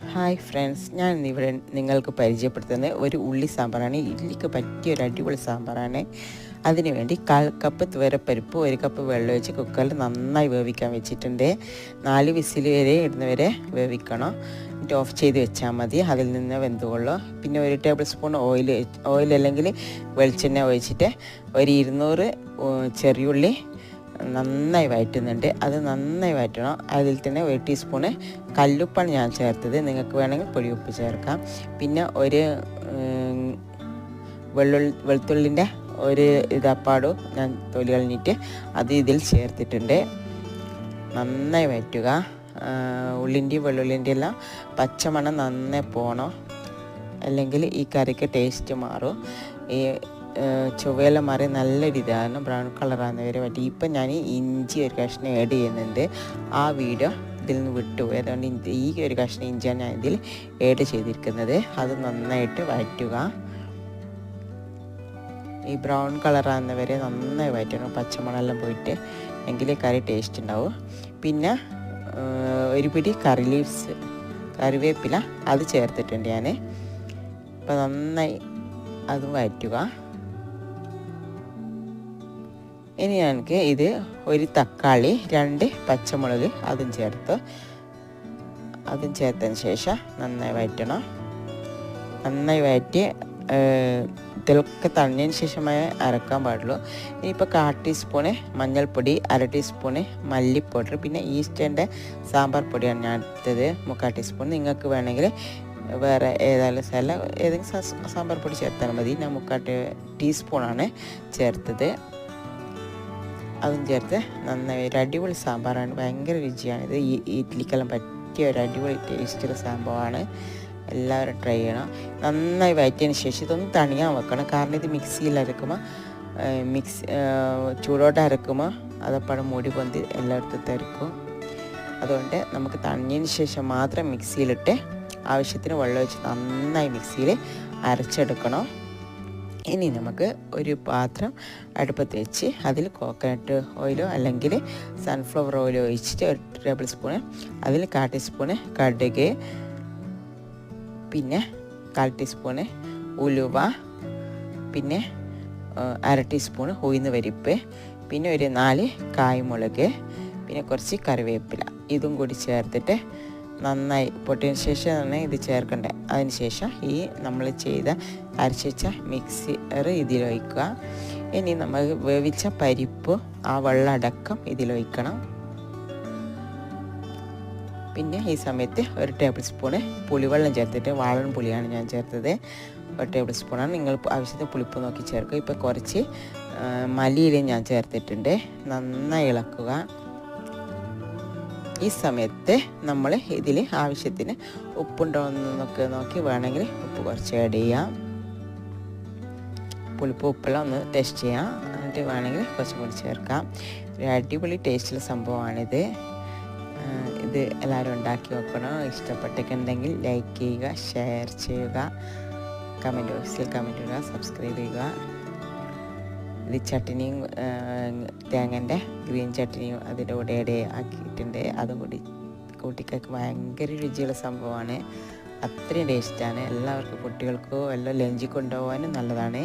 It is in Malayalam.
ഹായ് ഫ്രണ്ട്സ്, ഞാൻ ഇവിടെ നിങ്ങൾക്ക് പരിചയപ്പെടുത്തുന്നത് ഒരു ഉള്ളി സാമ്പാറാണ്. ഇഡ്ലിക്ക് പറ്റിയ ഒരു അടിപൊളി സാമ്പാറാണ്. അതിനുവേണ്ടി 1/4 കപ്പ് തുവരപ്പരിപ്പ് 1 കപ്പ് വെള്ളം ഒഴിച്ച് കുക്കറിൽ നന്നായി വേവിക്കാൻ വെച്ചിട്ടുണ്ട്. 4 വിസിൽ വരെ ഇടുന്നവരെ വേവിക്കണം. എന്നിട്ട് ഓഫ് ചെയ്ത് വെച്ചാൽ മതി, അതിൽ നിന്ന് വെന്തുകൊള്ളൂ. പിന്നെ 1 ടേബിൾ സ്പൂൺ ഓയിൽ അല്ലെങ്കിൽ വെളിച്ചെണ്ണ ഒഴിച്ചിട്ട് ഒരു 200 ചെറിയുള്ളി നന്നായി വഴറ്റുന്നുണ്ട്. അത് നന്നായി വഴറ്റണം. അതിൽ തന്നെ 1 ടീസ്പൂണ് കല്ലുപ്പാണ് ഞാൻ ചേർത്തത്. നിങ്ങൾക്ക് വേണമെങ്കിൽ പൊടിയുപ്പ് ചേർക്കാം. പിന്നെ ഒരു വെളുത്തുള്ളിൻ്റെ ഒരു ഇതപ്പാടും ഞാൻ തൊലി കളഞ്ഞിട്ട് അത് ഇതിൽ ചേർത്തിട്ടുണ്ട്. നന്നായി വഴറ്റുക. ഉള്ളിൻ്റെയും വെള്ളുള്ളിൻ്റെയും എല്ലാം പച്ചമണം നന്നായി പോകണം, അല്ലെങ്കിൽ ഈ കറിക്ക് ടേസ്റ്റ് മാറും. ഈ ചുവയെല്ലാം മാറി നല്ലൊരു ഇതാണ്, ബ്രൗൺ കളറാകുന്ന വരെ പറ്റി. ഇപ്പം ഞാൻ ഇഞ്ചി ഒരു കഷ്ണം ആഡ് ചെയ്യുന്നുണ്ട്. ആ വീഡിയോ ഇതിൽ നിന്ന് വിട്ടുപോയി, അതുകൊണ്ട് ഈ ഒരു കഷ്ണം ഇഞ്ചിയാണ് ഞാൻ ഇതിൽ ആഡ് ചെയ്തിരിക്കുന്നത്. അത് നന്നായിട്ട് വഴറ്റുക. ഈ ബ്രൗൺ കളറാകുന്ന വരെ നന്നായി വഴറ്റണം, പച്ചമണെല്ലാം പോയിട്ട്, എങ്കിലേ കറി ടേസ്റ്റ് ഉണ്ടാവും. പിന്നെ ഒരു പിടി കറി ലീവ്സ്, കറിവേപ്പില അത് ചേർത്തിട്ടുണ്ട് ഞാൻ. ഇപ്പം നന്നായി അതും വഴറ്റുക. ഇനി ഞങ്ങൾക്ക് ഇത് ഒരു തക്കാളി 2 പച്ചമുളക് അതും ചേർത്തതിന് ശേഷം നന്നായി വഴറ്റണം. നന്നായി വഴറ്റി ഇതിലൊക്കെ തണിഞ്ഞതിന് ശേഷമേ അരക്കാൻ പാടുള്ളൂ. ഇനിയിപ്പോൾ 1/4 ടീസ്പൂണ് മഞ്ഞൾപ്പൊടി, 1/2 ടീസ്പൂണ് മല്ലിപ്പൗഡർ, പിന്നെ ഈസ്റ്റേൻ്റെ സാമ്പാർ പൊടിയാണ് ഞാൻ എടുത്തത് 3/4 ടീസ്പൂൺ. നിങ്ങൾക്ക് വേണമെങ്കിൽ വേറെ ഏതെങ്കിലും സാമ്പാർ പൊടി ചേർത്താൽ മതി. ഞാൻ 3/4 ടീസ്പൂണാണ് ചേർത്തത്. അതും ചേർത്ത് നന്നായി ഒരു അടിപൊളി സാമ്പാറാണ്. ഭയങ്കര രുചിയാണിത്. ഈ ഇഡ്ലിക്കെല്ലാം പറ്റിയ ഒരു അടിപൊളി ടേസ്റ്റുള്ള സംഭവമാണ്. എല്ലാവരും ട്രൈ ചെയ്യണം. നന്നായി വഴറ്റിയതിന് ശേഷം ഇതൊന്ന് തണിയാൻ വെക്കണം. കാരണം ഇത് മിക്സിയിൽ അരക്കുമ്പോൾ ചൂടോടെ അരക്കുമ്പോൾ അതപ്പഴം മൂടി പൊന്തി എല്ലായിടത്തും തെറിക്കും. അതുകൊണ്ട് നമുക്ക് തണിഞ്ഞതിന് ശേഷം മാത്രം മിക്സിയിലിട്ട് ആവശ്യത്തിന് വെള്ളം ഒഴിച്ച് നന്നായി മിക്സിയിൽ അരച്ചെടുക്കണം. ഇനി നമുക്ക് ഒരു പാത്രം അടുപ്പത്ത് വെച്ച് അതിൽ കോക്കനട്ട് ഓയിലോ അല്ലെങ്കിൽ സൺഫ്ലവർ ഓയിലോ ഒഴിച്ചിട്ട് 1 ടേബിൾ സ്പൂണ്, അതിൽ 1/4 ടീസ്പൂണ് കടുക്, പിന്നെ 1/4 ടീസ്പൂണ് ഉലുവ, പിന്നെ 1/2 ടീസ്പൂണ് ഉഴുന്ന് പരിപ്പ്, പിന്നെ ഒരു 4 കായ്മുളക്, പിന്നെ കുറച്ച് കറിവേപ്പില, ഇതും കൂടി ചേർത്തിട്ട് നന്നായി പൊട്ടിയതിന് ശേഷം ഇത് ചേർക്കണ്ടേ. അതിന് ശേഷം ഈ നമ്മൾ അരച്ച് വെച്ച മിക്സർ ഇതിലൊഴിക്കുക. ഇനി നമ്മൾ വേവിച്ച പരിപ്പ് ആ വെള്ളം അടക്കം ഇതിലൊഴിക്കണം. പിന്നെ ഈ സമയത്ത് 1 ടേബിൾ സ്പൂണ് പുളിവെള്ളം ചേർത്തിട്ട്, വാളൻ പുളിയാണ് ഞാൻ ചേർത്തത്, 1 ടേബിൾ സ്പൂണാണ്. നിങ്ങൾ ആവശ്യത്തിന് പുളിപ്പ് നോക്കി ചേർക്കുക. ഇപ്പോൾ കുറച്ച് മല്ലിയില ഞാൻ ചേർത്തിട്ടുണ്ട്. നന്നായി ഇളക്കുക. ഈ സമയത്ത് നമ്മൾ ഇതിൽ ആവശ്യത്തിന് ഉപ്പുണ്ടോ എന്നൊക്കെ നോക്കി വേണമെങ്കിൽ ഉപ്പ് കുറച്ച് ആഡ് ചെയ്യാം. പുളിപ്പ് ഉപ്പെല്ലാം ഒന്ന് ടേസ്റ്റ് ചെയ്യാം. എന്നിട്ട് വേണമെങ്കിൽ കുറച്ചും കൂടി ചേർക്കാം. ഒരു അടിപൊളി ടേസ്റ്റുള്ള സംഭവമാണിത്. ഇത് എല്ലാവരും ഉണ്ടാക്കി വെക്കണം. ഇഷ്ടപ്പെട്ടൊക്കെയുണ്ടെങ്കിൽ ലൈക്ക് ചെയ്യുക, ഷെയർ ചെയ്യുക, കമൻറ്റ് ബോക്സിൽ കമൻറ്റ് ഇടുക, സബ്സ്ക്രൈബ് ചെയ്യുക. ഇത് ചട്നിയും തേങ്ങൻ്റെ ഗ്രീൻ ചട്നിയും അതിൻ്റെ കൂടെ ആക്കിയിട്ടുണ്ട്. അതും കൂടി കൂട്ടിക്കൊക്കെ ഭയങ്കര രുചിയുള്ള സംഭവമാണ്. അത്രയും ടേസ്റ്റാണ്. എല്ലാവർക്കും കുട്ടികൾക്കോ എല്ലാം ലഞ്ചിൽ കൊണ്ടുപോകാനും നല്ലതാണ്.